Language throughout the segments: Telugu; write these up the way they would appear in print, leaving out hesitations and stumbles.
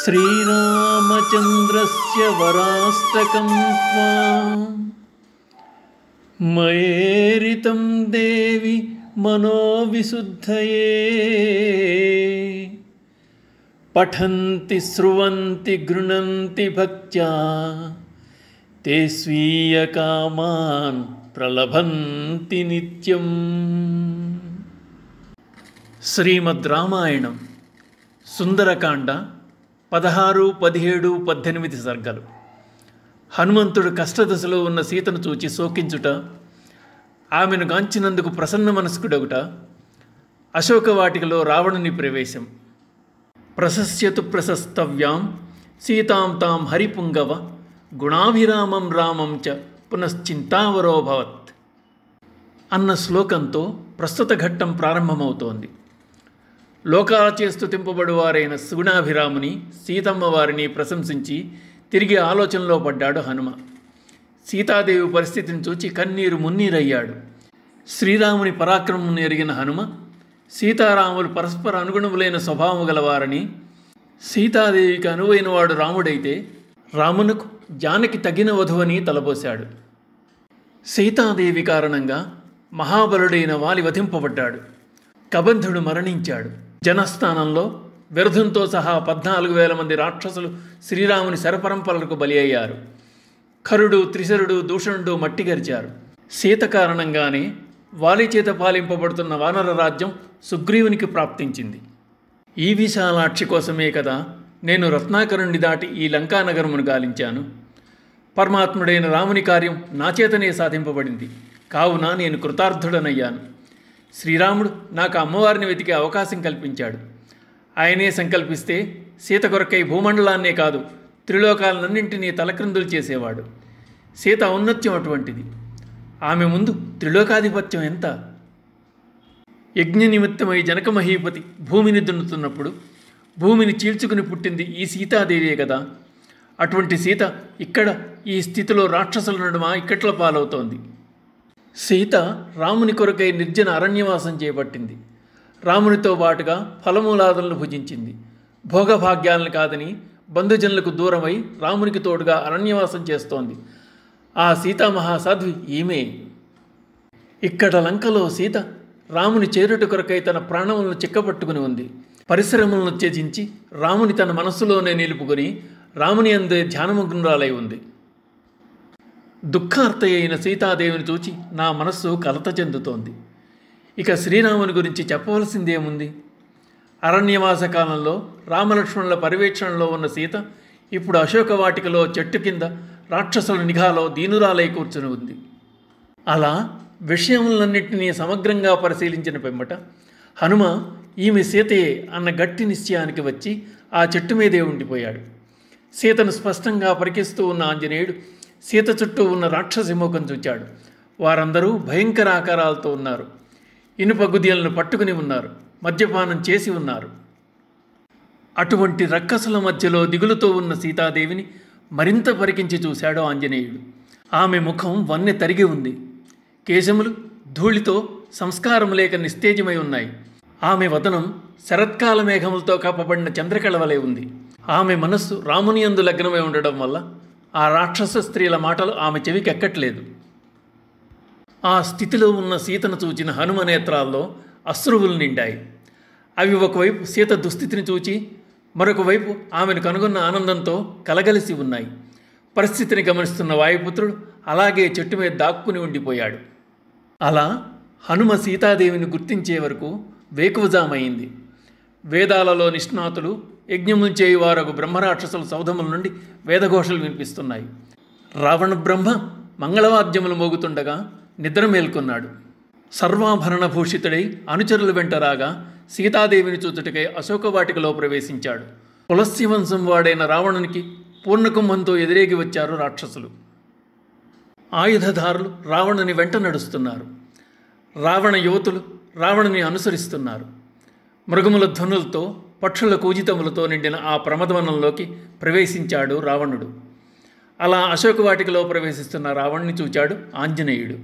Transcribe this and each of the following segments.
శ్రీరామచంద్రస్య వరాష్టకం త్వాం మయేరితం దేవి మనోవిశుద్ధయే పఠంతి శృణ్వంతి గృణంతి భక్త్యా తే స్వీయకామాన్ ప్రలభంతి నిత్యం. శ్రీమద్ రామాయణం సుందరకాండ 16, 17, 18 సర్గలు. హనుమంతుడు కష్టదశలో ఉన్న సీతను చూచి శోకించుట, ఆమెను గాంచినందుకు ప్రసన్న మనస్కుడొకట, అశోకవాటికలో రావణుని ప్రవేశం. ప్రశస్యతు ప్రశస్తవ్యాం సీతాం తాం హరిపుంగవ గుణాభిరామం రామం చ పునశ్చింతావరోభవత్ అన్న శ్లోకంతో ప్రస్తుత ఘట్టం ప్రారంభమవుతోంది. లోకాలచే స్తుతింపబడువారైన సుగుణాభిరాముని, సీతమ్మ వారిని ప్రశంసించి తిరిగి ఆలోచనలో పడ్డాడు హనుమ. సీతాదేవి పరిస్థితిని చూచి కన్నీరు మున్నీరయ్యాడు. శ్రీరాముని పరాక్రమం ఎరిగిన హనుమ సీతారాములు పరస్పర అనుగుణములైన స్వభావం గలవారని, సీతాదేవికి అనువైనవాడు రాముడైతే రామునకు జానకి తగిన వధువని తలపోశాడు. సీతాదేవి కారణంగా మహాబలుడైన వాలి వధింపబడ్డాడు. కబంధుడు మరణించాడు. జనస్థానంలో విరధునితో సహా 14,000 మంది రాక్షసులు శ్రీరాముని శరపరంపరలకు బలి అయ్యారు. ఖరుడు, త్రిశరుడు, దూషణుడు మట్టిగరిచారు. సీత కారణంగానే వాలి చేత పాలింపబడుతున్న వానర రాజ్యం సుగ్రీవునికి ప్రాప్తించింది. ఈ విశాలాక్షి కోసమే కదా నేను రత్నాకరుణ్ణి దాటి ఈ లంకానగరమును గాలించాను. పరమాత్ముడైన రాముని కార్యం నా చేతనే సాధింపబడింది కావున నేను కృతార్థుడనయ్యాను. శ్రీరాముడు నాకు అమ్మవారిని వెతికే అవకాశం కల్పించాడు. ఆయనే సంకల్పిస్తే సీత కొరకై భూమండలాన్నే కాదు త్రిలోకాలన్నింటినీ తలక్రిందులు చేసేవాడు. సీత ఔన్నత్యం అటువంటిది. ఆమె ముందు త్రిలోకాధిపత్యం ఎంత? యజ్ఞ నిమిత్తమై జనక మహీపతి భూమిని దున్నుతున్నప్పుడు భూమిని చీల్చుకుని పుట్టింది ఈ సీతాదేవియే కదా. అటువంటి సీత ఇక్కడ ఈ స్థితిలో రాక్షసుల నడుమ ఇక్కట్ల పాలవుతోంది. సీత రాముని కొరకై నిర్జన అరణ్యవాసం చేపట్టింది. రామునితో పాటుగా ఫలమూలాదులను భుజించింది. భోగభాగ్యాలను కాదని బంధుజనులకు దూరమై రామునికి తోడుగా అరణ్యవాసం చేస్తోంది. ఆ సీతామహాసాధ్వి ఈమె. ఇక్కడ లంకలో సీత రాముని చేరుట కొరకై తన ప్రాణములను చిక్కపట్టుకుని ఉంది. పరిశ్రమలను త్యజించి రాముని తన మనస్సులోనే నిలుపుకొని రాముని అందే ధ్యానమగ్నురాలై ఉంది. దుఃఖార్త అయిన సీతాదేవిని చూచి నా మనస్సు కలత చెందుతోంది. ఇక శ్రీరాముని గురించి చెప్పవలసిందేముంది? అరణ్యవాస కాలంలో రామలక్ష్మణుల పర్యవేక్షణలో ఉన్న సీత ఇప్పుడు అశోకవాటికలో చెట్టు కింద రాక్షసుల నిఘాలో దీనురాలై కూర్చుని ఉంది. అలా విషయములన్నింటినీ సమగ్రంగా పరిశీలించిన పిమ్మట హనుమ ఈమె సీతయే అన్న గట్టి నిశ్చయానికి వచ్చి ఆ చెట్టు మీదే ఉండిపోయాడు. సీతను స్పష్టంగా పరికిస్తూ ఉన్న ఆంజనేయుడు సీత చుట్టూ ఉన్న రాక్షసిముఖం చూచాడు. వారందరూ భయంకర ఆకారాలతో ఉన్నారు. ఇనుప గుదియలను పట్టుకుని ఉన్నారు. మద్యపానం చేసి ఉన్నారు. అటువంటి రక్కసుల మధ్యలో దిగులుతో ఉన్న సీతాదేవిని మరింత పరికించి చూశాడు ఆంజనేయుడు. ఆమె ముఖం వన్నె తరిగి ఉంది. కేశములు ధూళితో సంస్కారం లేక నిస్తేజమై ఉన్నాయి. ఆమె వదనం శరత్కాల మేఘములతో కప్పబడిన చంద్రకళ వలె ఉంది. ఆమె మనస్సు రాముని యందు లగ్నమై ఉండడం వల్ల ఆ రాక్షస స్త్రీల మాటలు ఆమె చెవికి ఎక్కట్లేదు. ఆ స్థితిలో ఉన్న సీతను చూచిన హనుమ నేత్రాల్లో అశ్రువులు నిండాయి. అవి ఒకవైపు సీత దుస్థితిని చూచి మరొక వైపు ఆమెను కనుగొన్న ఆనందంతో కలగలిసి ఉన్నాయి. పరిస్థితిని గమనిస్తున్న వాయుపుత్రుడు అలాగే చెట్టు మీద దాక్కుని ఉండిపోయాడు. అలా హనుమ సీతాదేవిని గుర్తించే వరకు వేకువజామైంది. వేదాలలో నిష్ణాతులు యజ్ఞములు చేయువారొక బ్రహ్మరాక్షసుల సౌధముల నుండి వేదఘోషలు వినిపిస్తున్నాయి. రావణ బ్రహ్మ మంగళవాద్యములు మోగుతుండగా నిద్ర మేల్కొన్నాడు. సర్వాభరణ భూషితుడై అనుచరుల వెంట రాగా సీతాదేవిని చూచుటకై అశోకవాటికలో ప్రవేశించాడు. పులస్య వంశం వాడైన రావణునికి పూర్ణకుంభంతో ఎదిరేగి వచ్చారు రాక్షసులు. ఆయుధదారులు రావణుని వెంట నడుస్తున్నారు. రావణ యువతులు రావణుని అనుసరిస్తున్నారు. మృగముల ధ్వనులతో పక్షుల కూజితములతో నిండిన ఆ ప్రమదవనంలోకి ప్రవేశించాడు రావణుడు. అలా అశోకవాటికలో ప్రవేశిస్తున్న రావణుని చూచాడు ఆంజనేయుడు.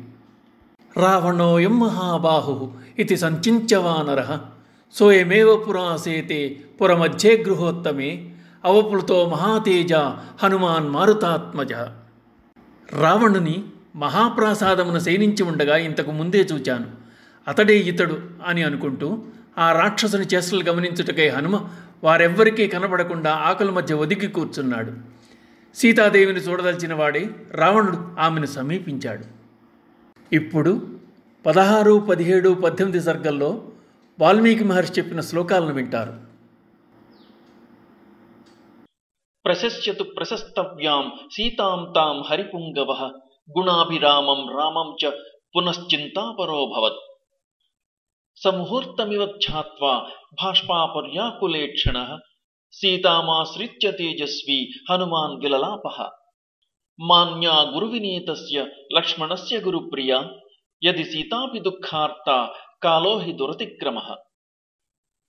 రావణోయం మహాబాహు ఇది సంచింత్య వానరః సోయమేవ పురాసేతే పురమధ్యే గృహోత్తమే అవపులతో మహాతేజ హనుమాన్ మారుతాత్మజ. రావణుని మహాప్రాసాదమును శయనించి ఉండగా ఇంతకు ముందే చూచాను, అతడే ఇతడు అని అనుకుంటూ ఆ రాక్షసుని చేష్టలు గమనించుటకై హనుమ వారెవ్వరికీ కనబడకుండా ఆకుల మధ్య ఒదిగి కూర్చున్నాడు. సీతాదేవిని చూడదలిచిన వాడే రావణుడు ఆమెను సమీపించాడు. ఇప్పుడు 16, 17, 18 సర్గల్లో వాల్మీకి మహర్షి చెప్పిన శ్లోకాలను వింటారు. ప్రశస్యతు ప్రశస్తవ్యాం సీతాం తాం హరిపుంగవః గుణాభిరామం రామం చ పునశ్చింతాపరోభవత్ సముహూర్తమివ ధ్యాత్వా భాష్పాపర్యాకులేక్షణః సీతామాశ్రిత్య తేజస్వీ హనుమాన్ విలలాపః మాన్యా గురువినీతస్య లక్ష్మణస్య గురుప్రియా యది సీతాపి దుఃఖార్తా కాలో హి దురతిక్రమః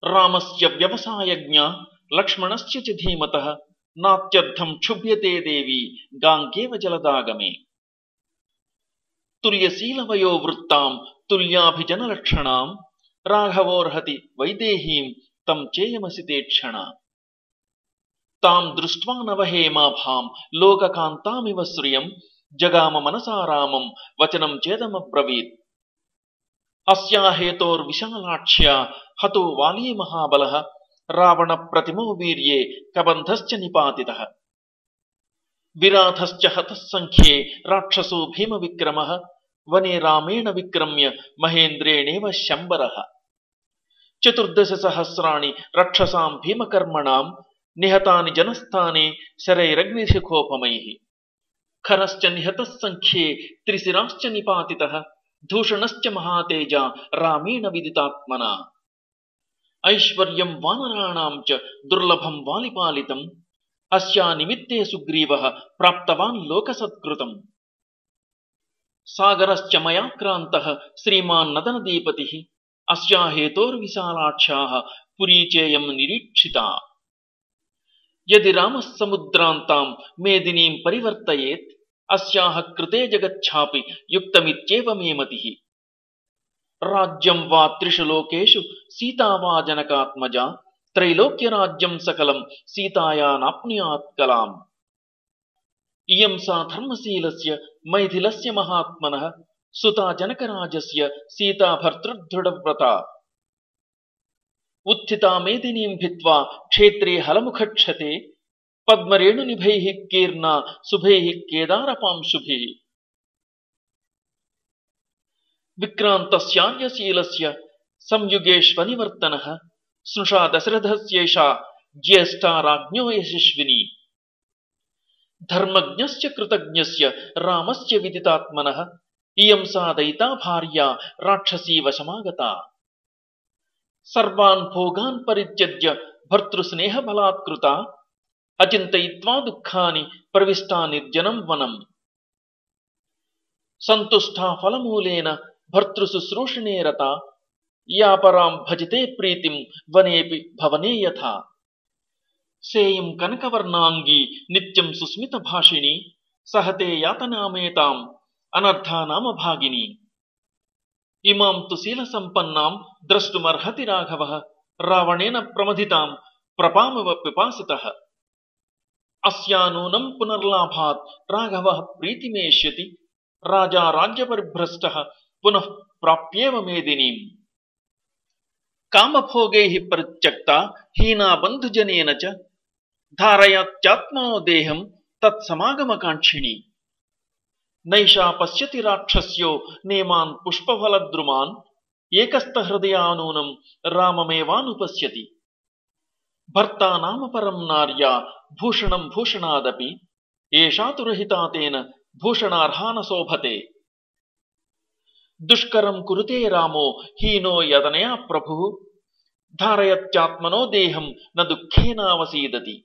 రామస్య వ్యవసాయజ్ఞా లక్ష్మణస్య చ ధీమతః నాత్యర్థం క్షుభ్యతే దేవి గాంకేవ జలదాగమే తుల్యశీలవయో వృత్తాం తుల్యాభిజనలక్షణాం రాఘవోర్హతి వైదేహీం తం చేయమసితేక్షణ తాం దృష్ట్వా నవహేమాభాం లోకకాంతామివ శ్రియం జగామ మనసా రామం వచనం చేదమబ్రవీత్ అస్యా హేతోర్విశాలాక్ష్యా హతో వాలీ మహాబలః రావణ ప్రతిమో వీర్యే కబంధశ్చ నిపాతితః విరాధశ్చ హతః సంఖ్యే రాక్షసో భీమ విక్రమః వనే రామేణ విక్రమ్య మహేంద్రేణేవ శంబరః 14 సహస్రాణి రక్షసాం భీమకర్మణాం నిహతాని జనస్థానే శరైరగ్నిశిఖోపమైః ఖరశ్చ నిహతః సంఖ్యే త్రిశిరాశ్చ నిపాతితః దూషణశ్చ మహాతేజ రామేణ విదితాత్మనా ఐశ్వర్యం వానరాణాం చ దుర్లభం వాలిపాలితం అస్యా నిమిత్తే సుగ్రీవః ప్రాప్తవాన్ లోకసత్కృతం సాగరశ్చ మయా క్రాంతః శ్రీమాన్ నదనదీపతిః అస్యా హేతోర్విశాలాక్షాః పురీ చేయం నిరీక్షితా యది రామః సముద్రాంతాం మేదినీం పరివర్తయేత్ అస్యాః కృతే జగచ్ఛాపి యుక్తమిత్యేవ మే మతిః రాజ్యం వా త్రిషు లోకేషు సీతా వా జనకాత్మజా త్రైలోక్యరాజ్యం సకలం సీతాయా నాప్నుయాత్ కలాం ఇయం సా ధర్మశీలస్య మైథిలస్య మహాత్మనః సుతా జనకరాజస్య సీతా భర్తృదృఢవ్రతా ఉత్థితా మేదినీం భిత్వా క్షేత్రే హలముఖక్షతే పద్మరేణునిభైః కీర్ణా శుభైః కేదారపాంశుభిః విక్రాంతస్యార్యశీలస్య సంయుగేష్వనివర్తనః స్నుషా దశరథస్యేషా జ్యేష్ఠా రాజ్ఞో యశస్విని ధర్మజ్ఞస్య కృతజ్ఞస్య రామస్య విదితాత్మనః ఇయం సా దయితా భార్యా రాక్షసీ వశమాగతా సర్వాన్ భోగాన్ పరిత్యజ్య భర్తృస్నేహ బలాత్కృతా అచింతయిత్వా దుఃఖాని ప్రవిష్టా నిర్జనం వనం సంతుష్టా ఫలమూలేన భర్తృశుశ్రూషణే రతా యా పరాం భజతే ప్రీతిం వనేపి భవనే యథా సేయం కనకవర్ణాంగీ నిత్యం సుస్మిత భాషిణి సహతే యాతనామేతాం అనర్థానామ భాగిని ఇమాం తు శీల సంపన్నాం ద్రష్టుమర్హతి రాఘవః రావణేన ప్రమథితాం ప్రపామివ పిపాసితః అస్యా నూనం పునర్లాభాత్ రాఘవః ప్రీతిమేష్యతి రాజా రాజ్యపరిభ్రష్టః పునః ప్రాప్యేవ మేదినీం కామభోగైః పరిత్యక్తా హీనా బంధుజనేన చ ధారయత్యాత్మనో దేహం తత్సమాగమకాంక్షిణి నైషా పశ్యతి రాక్షస్యో నేమాన్ పుష్పఫలద్రుమాన్ ఏకస్థహృదయానూనం రామమేవానుపశ్యతి భర్తా నామ పరం నార్యా భూషణం భూషణాదపి ఏషా తు రహితా తేన భూషణార్హాన శోభతే దుష్కరం కురుతే రామో హీనో యదనయా ప్రభుః ధారయత్యాత్మనో దేహం న దుఃఖేనావసీదతి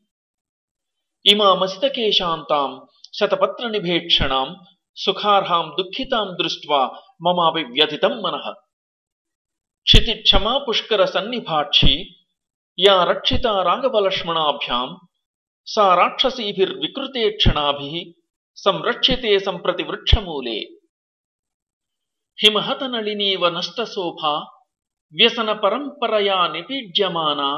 ఇమామసితకేశాంతాం శతపత్ర నిభేక్షణాం సుఖార్హాం దుఃఖితాం దృష్ట్వా మమాపి వ్యథితం మనః క్షితిక్షమా పుష్కర సన్నిభాక్షి యా రక్షితా రాఘవలక్ష్మణాభ్యాం సా రాక్షసీభిర్వికృతే క్షణాభిః సంరక్ష్యతే సంప్రతి వృక్షమూలే హిమహత నళినీవ నష్టశోభా వ్యసన పరంపరయా నిపీడ్యమానా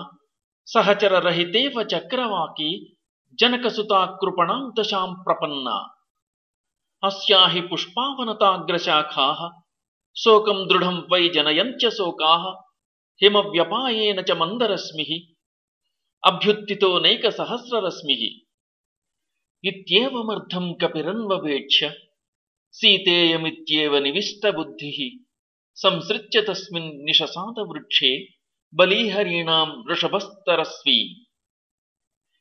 సహచరరహితేవ చక్రవాకి జనకసుతా కృపణాం దశాం ప్రపన్నా అస్యాహి పుష్పావనతాగ్రశాఖాః శోకం దృఢం వై జనయంత్య శోకాః హిమవ్యపాయేన చ మందరశ్మిః అభ్యుత్థితో నైక సహస్రరశ్మిః ఇత్యేవమర్థం కపిరన్వవేక్ష్య సీతేయమిత్యేవ నివిష్టబుద్ధిః సంసృత్య తస్మిన్ నిశసాద వృక్షే బలీహరీణాం వృషభస్తరస్వీ.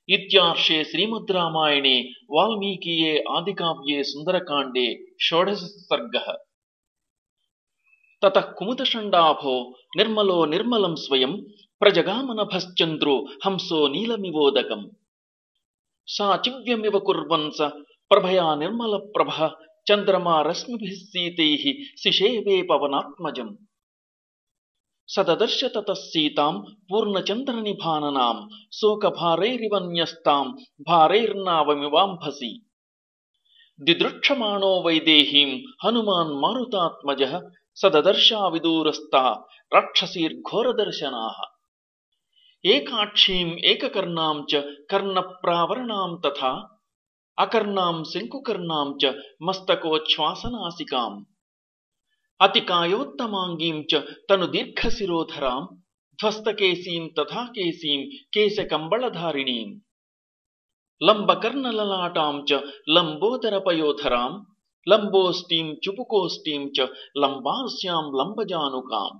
ఇత్యార్షే శ్రీమద్ రామాయణే వాల్మీకీయే ఆదికావ్యే సుందరకాండే షోడశ సర్గః. తతః కుముదషండాభో నిర్మలో నిర్మలం స్వయం ప్రజగామనభశ్చంద్రో హంసో నీలమివోదకం. సా చివ్యమివ కుర్వన్ స ప్రభయా నిర్మల ప్రభః చంద్రమా రశ్మిభిః సీతైః శిషేవే పవనాత్మజం. సదదర్శ తతః సీతాం పూర్ణచంద్రనిభాననాం శోకభారైరివన్యస్తాం భారైర్నావమివాంభసి. దిదృక్షమాణో వైదేహీం హనుమాన్ మారుతాత్మజః సదదర్శా విదూరస్థా రాక్షసీర్ఘోరదర్శనాః. ఏకాక్షీం ఏకకర్ణాం చ కర్ణప్రావరణాం తథా అకర్ణాం శంకుకర్ణాం చ మస్తకోచ్ఛ్వాసనాసికాం. అతికాయోత్తమాంగీం చ తను దీర్ఘశిరోధరాం ధ్వస్తకేశీం తథా కేశీం కేశకంబళధారిణీం. లంబకర్ణలలాటాం చ లంబోదరపయోధరాం లంబోష్టీం చుపుకోష్టీం చ లంబాస్యాం లంబజానుకాం.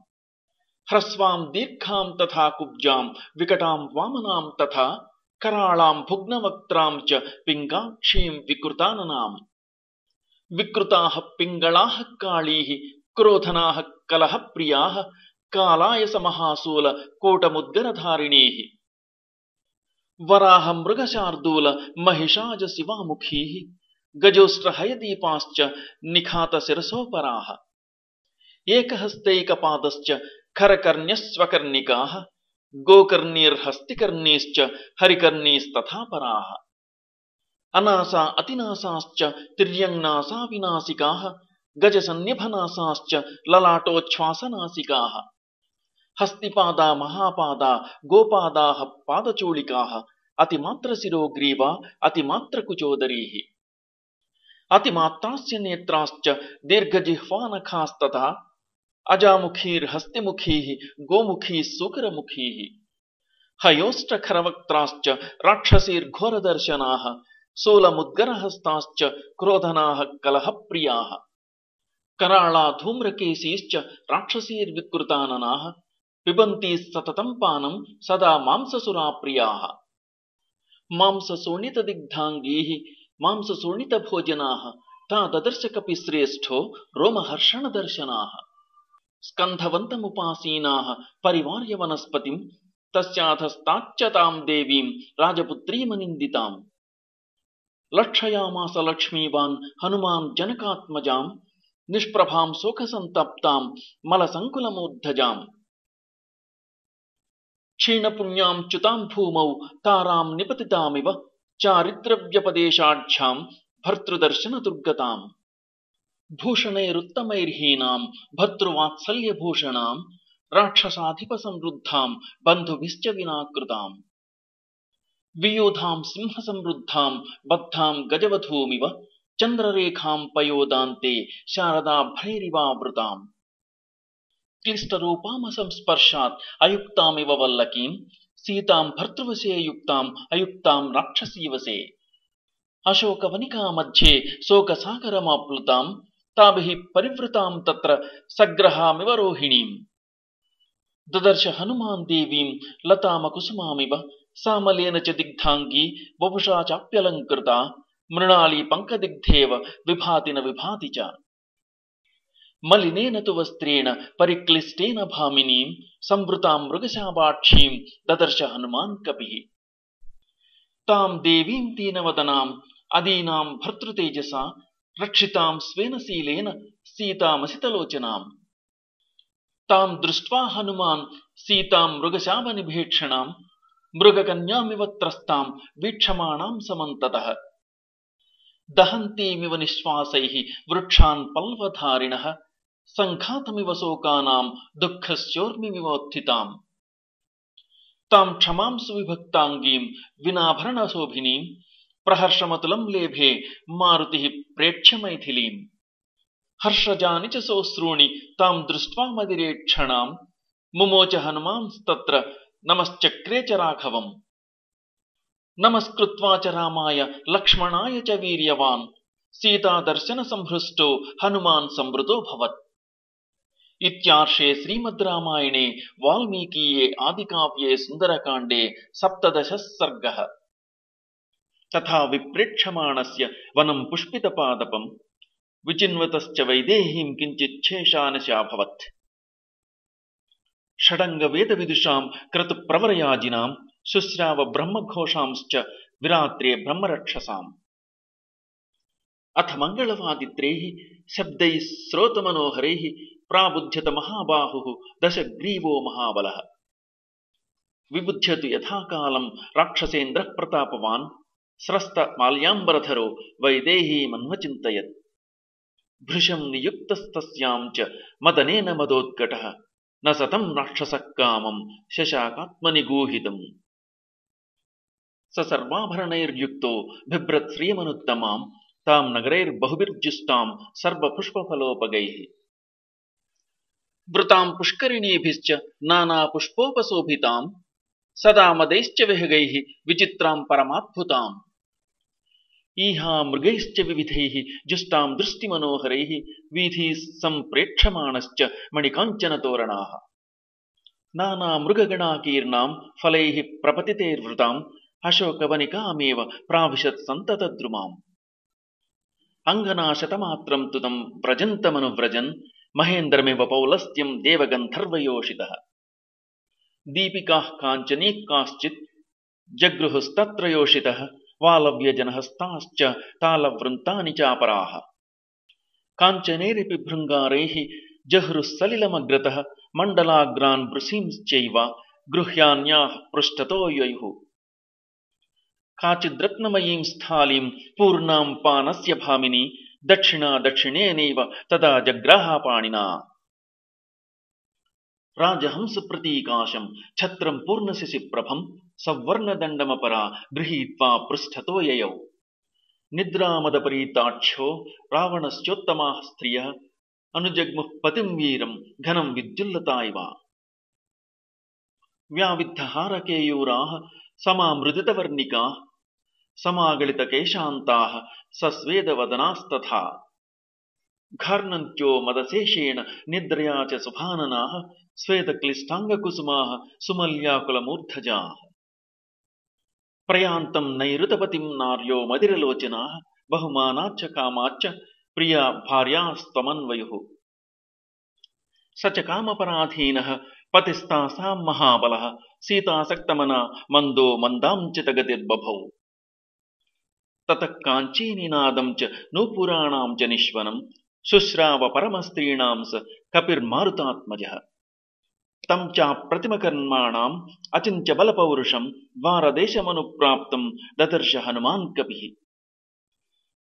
హ్రస్వాం దీర్ఘాం తథా కుబ్జాం వికటాం వామనాం తథా కరాళాం భుగ్నవక్త్రాం చ పింగాక్షీం వికృతాననాం. వికృతాః పింగళాః కాళీః క్రోధనాః కలహప్రియాః కాలాయ సమహాసూల కోటముద్గరధారిణీః. వరాహ మృగశార్దూల మహిషాజ శివాముఖీః గజోష్ట్రహయదీపాశ్చ నిఖాతశిరసోపరాః. ఏకహస్తైకపాదశ్చ ఖరకర్ణ్యస్వకర్ణికాః గోకర్ణీర్హస్తికర్ణీశ్చ హరికర్ణీస్తథా పరాః. అనాసా అతినాసాశ్చ తిర్యంనాసా వినాసికాః గజసన్నిభనాసాశ్చ లలాటోచ్ఛ్వాసనాసికాః. హస్తిపాదా మహాపాదా గోపాదాః పాదచూళికాః అతిమాత్రశిరోగ్రీవా అతిమాత్రకుచోదరీః. అతిమాత్రాస్య నేత్రాశ్చ దీర్ఘజిహ్వానఖాస్తథా అజాముఖీర్హస్తిముఖీః గోముఖీः సూకరముఖీః. హయోష్ట్రఖరవక్త్రాశ్చ రాక్షసీర్ఘోరదర్శనాః శూలముద్గరహస్తాశ్చ క్రోధనాః కలహప్రియాః. कराळा धूम्रकेशीश्च राक्षसीर्विकृताननाः पिबन्तीः सततं पानं सदा मांससुराप्रियाः. मांसशोणितदिग्धाङ्गीः मांसशोणितभोजनाः ता ददर्श कपिश्रेष्ठो रोमहर्षणदर्शनाः. स्कन्धवन्तमुपासीनाः परिवार्य वनस्पतिं तस्याधस्ताच्च तां देवीं राजपुत्रीमनिन्दिताम्. लक्षयामास लक्ष्मीवान् हनुमान् जनकात्मजां निष्प्रभां शोकसन्तप्तां मलसङ्कुलमूर्धजां. क्षीणपुण्यां च्युतां भूमौ तारां निपतितामिव चारिद्रव्यपदेशाढ्यां भर्तृदर्शनदुर्गतां. भूषणैरुत्तमैर्हीनां भर्तृवात्सल्यभूषणां राक्षसाधिपसंवृद्धां बन्धुभिश्च विनाकृतां. वियूधां सिंहसंवृद्धां बद्धां गजवधूमिव चंद्ररेखां पयोदान्ते शारदाभैरिवावृतां. क्लिष्टरूपामसंस्पर्शात् अयुक्तामिव वल्लकीं सीतां भर्तृवशे युक्तां अयुक्तां राक्षसीवशे. अशोकवनिका मध्ये शोकसागरमाप्लुतां ताभिः परिवृतां तत्र सग्रहामिव रोहिणीं. ददर्श हनुमान् देवीं लतामकुसुमामिव सामलेन च दिग्धाङ्गी वपुषा चाप्यलङ्कृता मृणाली पंकदिग्धेव विभाति न विभाति च. मलिनेन तु वस्त्रेण परिक्लिष्टेन भामिनीं संवृतां मृगशाबाक्षीं ददर्श हनुमान् कपिः. तां देवीं दीनवदनाम् अदीनां भर्तृतेजसा रक्षितां स्वेन शीलेन सीतामसितलोचनाम्. तां दृष्ट्वा हनुमान् सीतां मृगशावनिभेक्षणां मृगकन्यामिव त्रस्तां वीक्षमाणां समन्ततः. दहन्तीमिव निःश्वासैः वृक्षान् पल्वधारिणः सङ्घातमिव शोकानां दुःखस्योर्मिमिवोत्थिताम्. తాం క్షమాం సువిభక్తాంగీం వినాభరణశోభినీం ప్రహర్షమతులం లేభే మారుతి ప్రేక్ష్య మైథిలీం. హర్షజాని చ సోశ్రూణి తాం దృష్ట్వా మదిరేక్షణాం ముమోచ హనుమాంస్తత్ర నమశ్చక్రే చ రాఘవం. నమస్కృత్వా చ రామాయ లక్ష్మణాయ చ వీర్యవాన్ సీతాదర్శన సంహృష్టో హనుమాన్ సంవృతోభవత్. ఇత్యార్షే శ్రీమద్ రామాయణే వాల్మీకీయే ఆదికావ్యే సుందరకాండే 17 సర్గః. తథా విప్రేక్షమాణస్య వనం పుష్పితపాదపం విచిన్వతశ్చ వైదేహీం కించిచ్ఛేషానశాభవత్. షడంగ వేద విదుషాం క్రతు ప్రవరయాజినాం శుశ్రావ బ్రహ్మఘోషాంశ్చ విరాత్రే బ్రహ్మరక్షసాం. అథ మంగళవాదిత్రైః శబ్దైః శ్రోతమనోహరైః ప్రాబుధ్యత మహాబాహుః దశగ్రీవో మహాబలః. విబుధ్యతు యథాకాలం రాక్షసేంద్రః ప్రతాపవాన్ స్రస్త మాల్యాంబరధరో వైదేహీమన్వచింతయత్. భృశం నియుక్తస్తస్యాం చ మదనేన మదోత్కటః న సతం రాక్షసః కామం శశాకాత్మని గూహితం. స సర్వాభరణైర్యుక్తో బిభ్రత్ శ్రియమనుత్తమాం తాం నగరైర్బహుభిర్జుష్టాం సర్వపుష్పఫలోపగైః. వృతాం పుష్కరిణీభిశ్చ నానాపుష్పోపశోభితాం సదా మదైశ్చ విహగైః విచిత్రాం పరమాద్భుతాం. ఈహా మృగైశ్చ వివిధైః జుష్టాం దృష్టిమనోహరైః వీథీః సంప్రేక్షమాణశ్చ మణికాంచనతోరణాః. నానామృగగణాకీర్ణాం ఫలైః ప్రపతితైర్వృతాం అశోకవనికామేవ ప్రావిశత్ సంతతద్రుమాం. అంగనాశతమాత్రం తు తం వ్రజంతమనువ్రజన్ మహేంద్రమివ పౌలస్త్యం దేవగంధర్వయోషితః. దీపికాః కాంచనీః కాశ్చిత్ జగృహుస్తత్ర యోషితః వాలవ్యజనహస్తాశ్చ తాళవృంతాని చాపరాః. కాంచనైరపి భృంగారైః జహృః సలిలమగ్రతః మండలాగ్రాన్ వృషీంశ్చైవ గృహ్యాన్యాః పృష్ఠతో యయుః. కాచిద్రత్నమయీం స్థాళీం పూర్ణాం పానస్య భామిని దక్షిణా దక్షిణేనైవ తదా జగ్రాహ పాణినా. రాజహంస ప్రతీకాశం ఛత్రం పూర్ణశిశిప్రభం సవర్ణదండమపరా గృహీత్వా పృష్ఠతో యయౌ. నిద్రామదపరీతాక్షో రావణశ్చోత్తమాః స్త్రియః అనుజగ్ముః పతిం వీరం ఘనం విద్యుల్లతా ఇవ. వ్యావిద్ధహారకేయూరాః సమామృదితవర్ణికాః సమాగళితకేశాంతాః సస్వేదవదనాస్తథా. ఘార్ణంత్యో మదశేషేణ నిద్రయా చ సుభాననాః శ్వేతక్లిష్టాంగకుసుమాః సుమల్యాకులమూర్ధజాః. ప్రయాంతం నైరుతపతిం నార్యో మదిరలోచనాః బహుమానాచ్చ కామాచ్చ ప్రియా భార్యాస్త్వమన్వయుః. స చ కామపరాధీనః పతిస్తాసాం మహాబలః సీతాసక్తమనా మందో మందాంచితగతిర్బభౌ. తతః కాంచీనినాదం చ నూపురాణాం చ నిశ్వనం శుశ్రావ పరమస్త్రీణాం స కపిర్మారుతాత్మజః. తం చాప్రతిమకర్మాణాం అచింత్య బలపౌరుషం ద్వారదేశమనుప్రాప్తం దదర్శ హనుమాన్ కపిః.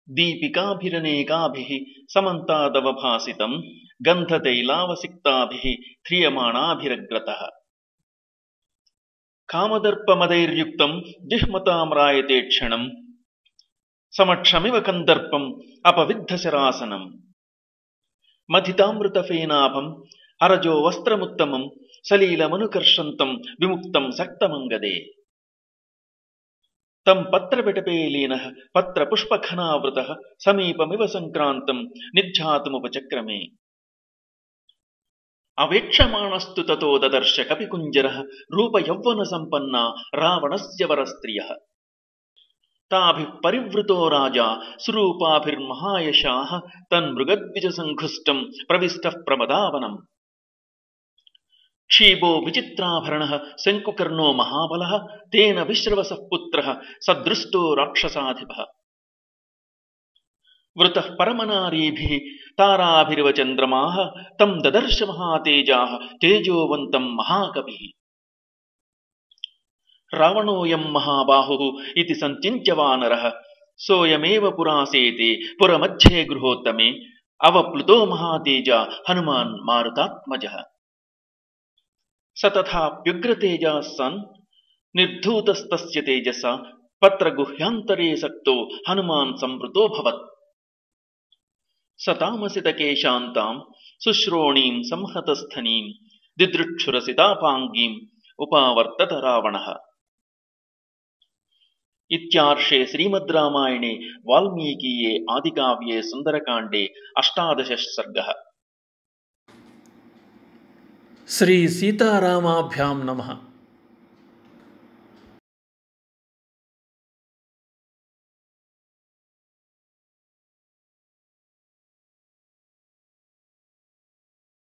దీపికాభిరనేకాభిః సమంతాదవభాసితం గంధతైలావసిక్తాభిః ధ్రియమాణాభిరగ్రతః. కామదర్పమదైర్యుక్తం జిహ్మతాం రాయతే క్షణం సమక్షమివ కందర్పం అపవిద్ధశరాసనం. మథితామృతఫేనాభం అరజో వస్త్రముత్తమం సలీలమనుకర్షంతం విముక్తం సక్తమంగదే. తం పత్రవిటపేలీనః పత్రపుష్పఖనావృతః సమీపమివ సంక్రాంతం నిర్ఝాతుముపచక్రమే. అవేక్షమాణస్తు తతో దదర్శ కపికుంజరః రూపయౌవన సంపన్నా రావణస్య వరస్త్రియః. తాభిః పరివృతో రాజా సురూపాభిర్మహాయశాః తన్మృగద్విజసంఘుష్టం ప్రవిష్టః ప్రమదావనం. క్షీబో విచిత్రాభరణః శంకుకర్ణో మహాబలః తేన విశ్రవసః పుత్రః సదృష్టో రాక్షసాధిపః. వృతః పరమనారీభిః తారాభిరివ చంద్రమాః తం దదర్శ మహాతేజాః తేజోవంతం మహాకపిః. రావణోయం మహాబాహుః ఇతి సంచింత్య వానరః సోయమేవ పురాసేతే పురమధ్యే గృహోత్తమే అవప్లుతో మహాతేజ హనుమాన్ మారుతాత్మజః. స తథాప్యుగ్రతేజः సన్ నిర్ధూతస్తస్య తేజస పత్రగుహ్యాంతరే సక్తో హనుమాన్ సంవృతోభవత్. స తామసితకేశాంతాం శుశ్రోణీం సంహతస్థనీం దిదృక్షురసితాపాంగీం ఉపావర్తత రావణః. ఇత్యార్షే శ్రీమద్ రామాయణే వాల్మీకీయే ఆదికావ్యే సుందరకాండే 18 సర్గః. శ్రీ సీతారామాభ్యాం నమః.